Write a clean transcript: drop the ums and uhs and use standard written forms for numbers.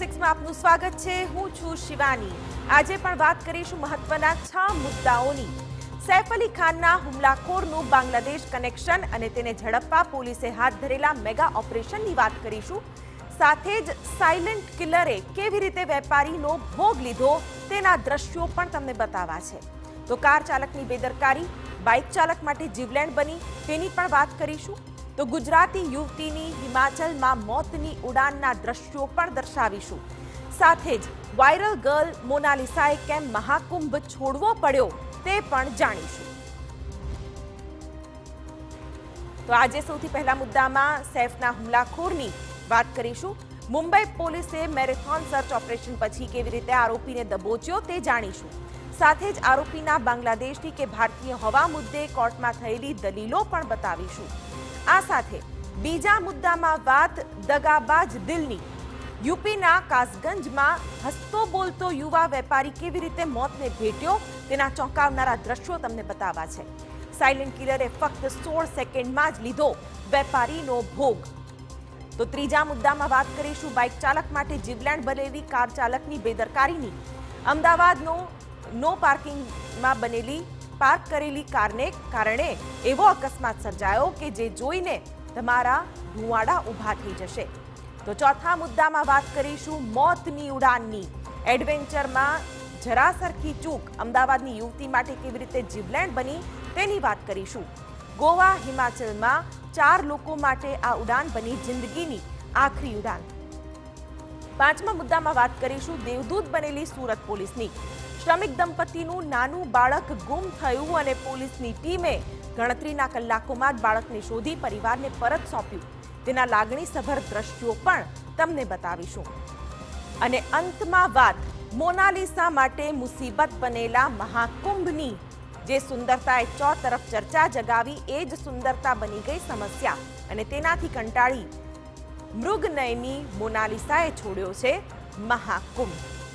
6 માં આપનું સ્વાગત છે। હું છું શિવાની। આજે પણ વાત કરીશું મહત્વના 6 મુદ્દાઓની। સૈફ અલી ખાનના હુમલાખોરનું બાંગ્લાદેશ કનેક્શન અને તેને ઝડપવા પોલીસે હાથ ધરેલા મેગા ઓપરેશનની વાત કરીશું। સાથે જ સાયલેન્ટ કિલરે કેવી રીતે વેપારીનો ભોગ લીધો તેના દ્રશ્યો પણ તમને બતાવવા છે। તો કાર ચાલકની બેદરકારી બાઇક ચાલક માટે જીવલેણ બની તેની પણ વાત કરીશું। તો ગુજરાતી યુવતીની હિમાચલમાં મોતની ઉડાનના દ્રશ્યો પણ દર્શાવીશું। સાથે જ વાયરલ ગર્લ મોનાલિસાએ કેમ મહાકુંભ છોડવો પડ્યો તે પણ જાણીશું। તો આજે સૌથી પહેલા મુદ્દામાં સૈફના હુમલાખોરની વાત કરીશું। મુંબઈ પોલીસે મેરેથોન સર્ચ ઓપરેશન પછી કેવી રીતે આરોપીને દબોચ્યો તે જાણીશું। સાથે જ આરોપીના બાંગ્લાદેશની કે ભારતીય હોવા મુદ્દે કોર્ટમાં થયેલી દલીલો પણ બતાવીશું। આ સાથે બીજા મુદ્દામાં વાત દગાબાજ દિલની। યુપીના કાસગંજમાં હસતો બોલતો યુવા વેપારી કેવી રીતે મોતને ભેટ્યો તેના ચોંકાવનારા દ્રશ્યો તમને બતાવવા છે। સાયલેન્ટ કિલરે ફક્ત 16 સેકન્ડમાં જ લીધો વેપારીનો ભોગ। તો ત્રીજા મુદ્દામાં વાત કરીશું બાઇક ચાલક માટે જીવલેણ બનેલી કાર ચાલકની બેદરકારીની। અમદાવાદનો નો પાર્કિંગમાં બનેલી પાર્ક કરેલી કારને કારણે એવો અકસ્માત સર્જાયો કે જે જોઈને તમારા રૂવાડા ઊભા થઈ જશે। તો ચોથા મુદ્દામાં વાત કરીશું મોતની ઉડાનની। એડવેન્ચરમાં જરાસરખી ચૂક અમદાવાદની યુવતી માટે કેવી રીતે જીવલેણ બની તેની વાત કરીશું। ગોવા હિમાચલમાં 4 લોકો માટે આ ઉડાન બની જિંદગીની આખરી ઉડાન। પાંચમા મુદ્દામાં વાત કરીશું દેવદૂત બનેલી સુરત પોલીસની। શ્રમિક દંપતીનું નાનું બાળક ગુમ થયું અને પોલીસની ટીમે ગણતરીના કલાકોમાં જ બાળકને શોધી પરિવારને પરત સોંપ્યું। તેના લાગણીસભર દ્રશ્યો પણ તમને બતાવીશું। અને અંતમાં વાત મોનાલિસા માટે મુસીબત બનેલા મહાકુંભની। જે સુંદરતાએ ચોતરફ ચર્ચા જગાવી એ જ સુંદરતા બની ગઈ સમસ્યા અને તેનાથી કંટાળી મૃગનયની મોનાલિસાએ છોડ્યો છે મહાકુંભ।